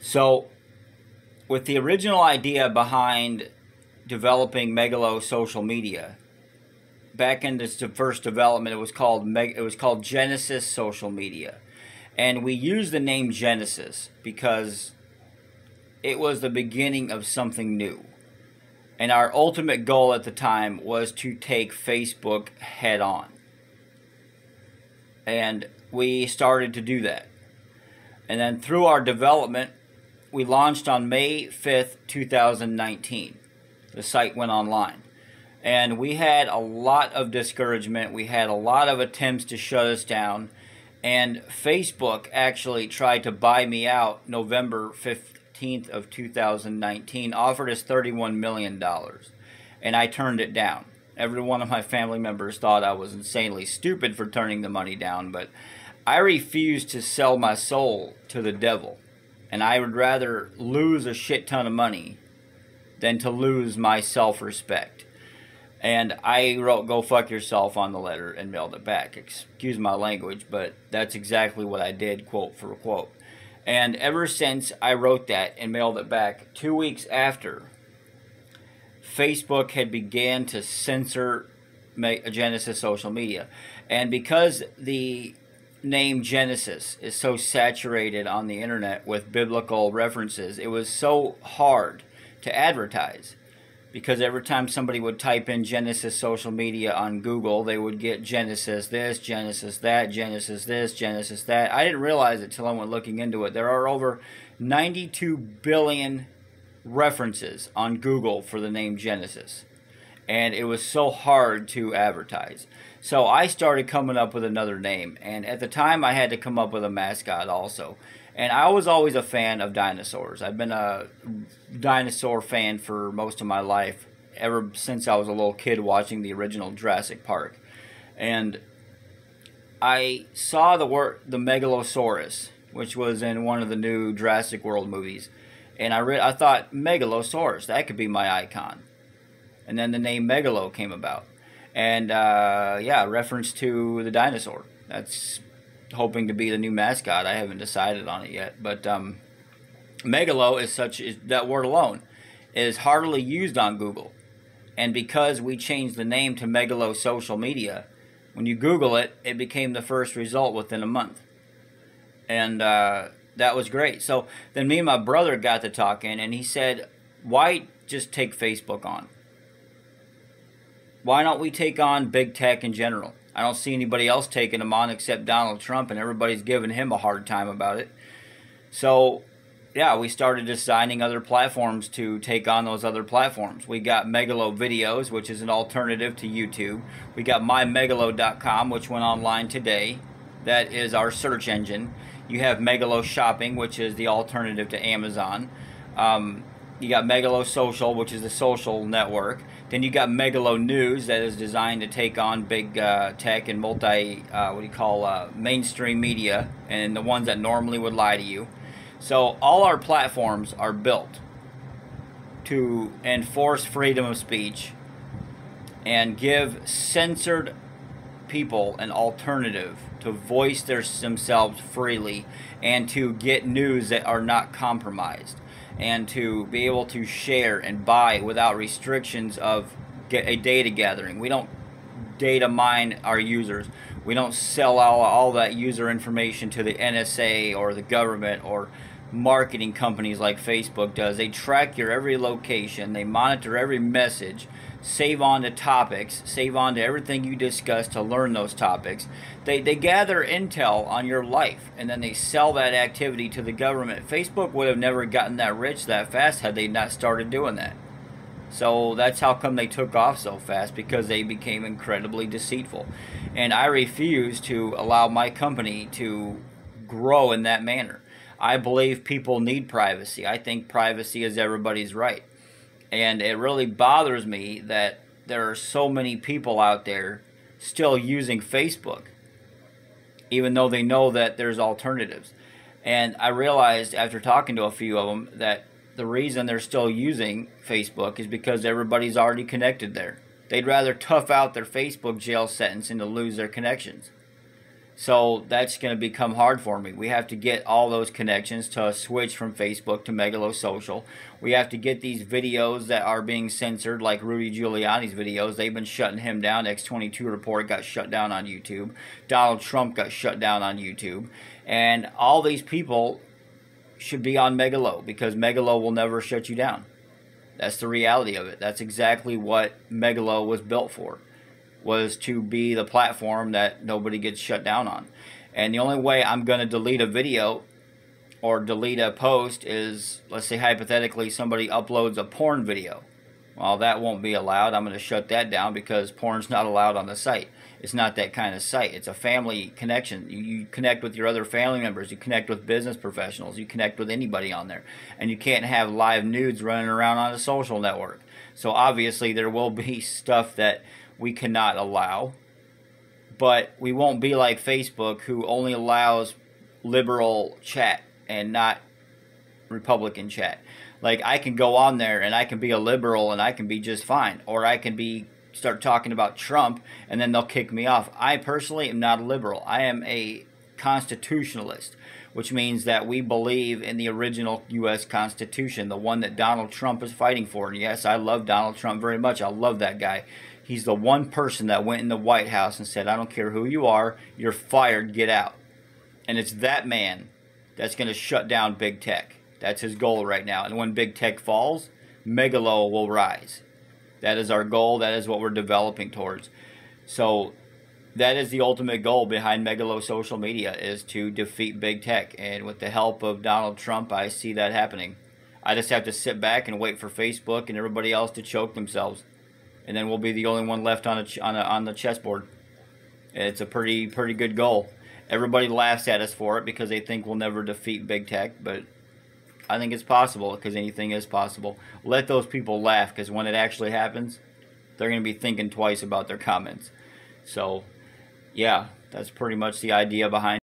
So, with the original idea behind developing Megalo social media, back in this first development, it was called Genesis Social Media, and we used the name Genesis because it was the beginning of something new. And our ultimate goal at the time was to take Facebook head on. And we started to do that. And then through our development, we launched on May 5th, 2019. The site went online. And we had a lot of discouragement. We had a lot of attempts to shut us down. And Facebook actually tried to buy me out November 15th of 2019, offered us $31 million. And I turned it down. Every one of my family members thought I was insanely stupid for turning the money down, but I refused to sell my soul to the devil. And I would rather lose a shit ton of money than to lose my self-respect. And I wrote "go fuck yourself" on the letter and mailed it back. Excuse my language, but that's exactly what I did, quote for quote. And ever since I wrote that and mailed it back, 2 weeks after, Facebook had began to censor Genesis social media. And because the name Genesis is so saturated on the internet with biblical references, it was so hard to advertise. Because every time somebody would type in Genesis social media on Google, they would get Genesis this, Genesis that, Genesis this, Genesis that. I didn't realize it till I went looking into it. There are over 92 billion references on Google for the name Genesis. And it was so hard to advertise. So I started coming up with another name. And at the time, I had to come up with a mascot also. And I was always a fan of dinosaurs. I've been a dinosaur fan for most of my life, ever since I was a little kid watching the original Jurassic Park. And I saw the Megalosaurus, which was in one of the new Jurassic World movies. And I thought, Megalosaurus, that could be my icon. And then the name Megalo came about. And, yeah, reference to the dinosaur. That's hoping to be the new mascot. I haven't decided on it yet, but Megalo is that word alone is hardly used on Google, and because we changed the name to Megalo Social Media, when you Google it, it became the first result within a month, and that was great. So then me and my brother got to talking, and he said, "Why just take Facebook on? Why don't we take on big tech in general? I don't see anybody else taking them on except Donald Trump, and everybody's giving him a hard time about it." So, yeah, we started designing other platforms to take on those other platforms. We got Megalo Videos, which is an alternative to YouTube. We got mymegalo.com, which went online today. That is our search engine. You have Megalo Shopping, which is the alternative to Amazon. You got Megalo Social, which is the social network. Then you got Megalo News, that is designed to take on big tech and mainstream media, and the ones that normally would lie to you. So all our platforms are built to enforce freedom of speech and give censored people an alternative to voice themselves freely and to get news that are not compromised, and to be able to share and buy without restrictions of a data gathering. We don't data mine our users. We don't sell all that user information to the NSA or the government or marketing companies like Facebook does. They track your every location. They monitor every message, save on to topics, save on to everything you discuss to learn those topics. They gather intel on your life, and then they sell that activity to the government. Facebook would have never gotten that rich that fast had they not started doing that. So that's how come they took off so fast, because they became incredibly deceitful. And I refuse to allow my company to grow in that manner. I believe people need privacy. I think privacy is everybody's right. And it really bothers me that there are so many people out there still using Facebook, even though they know that there's alternatives. And I realized after talking to a few of them that the reason they're still using Facebook is because everybody's already connected there. They'd rather tough out their Facebook jail sentence than to lose their connections. So that's going to become hard for me. We have to get all those connections to switch from Facebook to Megalo Social. We have to get these videos that are being censored, like Rudy Giuliani's videos. They've been shutting him down. X22 report got shut down on YouTube. Donald Trump got shut down on YouTube. And all these people should be on Megalo, because Megalo will never shut you down. That's the reality of it. That's exactly what Megalo was built for, was to be the platform that nobody gets shut down on. And the only way I'm going to delete a video or delete a post is, let's say hypothetically somebody uploads a porn video. Well, that won't be allowed. I'm going to shut that down because porn's not allowed on the site. It's not that kind of site. It's a family connection. You connect with your other family members. You connect with business professionals. You connect with anybody on there. And you can't have live nudes running around on a social network. So obviously there will be stuff that we cannot allow, but we won't be like Facebook, who only allows liberal chat and not Republican chat. Like, I can go on there and I can be a liberal and I can be just fine, or I can start talking about Trump and then they'll kick me off. I personally am not a liberal. I am a constitutionalist, which means that we believe in the original U.S. Constitution, the one that Donald Trump is fighting for. And yes, I love Donald Trump very much. I love that guy. He's the one person that went in the White House and said, I don't care who you are, you're fired, get out. And it's that man that's going to shut down big tech. That's his goal right now. And when big tech falls, Megalo will rise. That is our goal. That is what we're developing towards. So that is the ultimate goal behind Megalo social media, is to defeat big tech. And with the help of Donald Trump, I see that happening. I just have to sit back and wait for Facebook and everybody else to choke themselves. And then we'll be the only one left on the chessboard. It's a pretty good goal. Everybody laughs at us for it because they think we'll never defeat big tech, but I think it's possible, because anything is possible. Let those people laugh, because when it actually happens, they're going to be thinking twice about their comments. So, yeah, that's pretty much the idea behind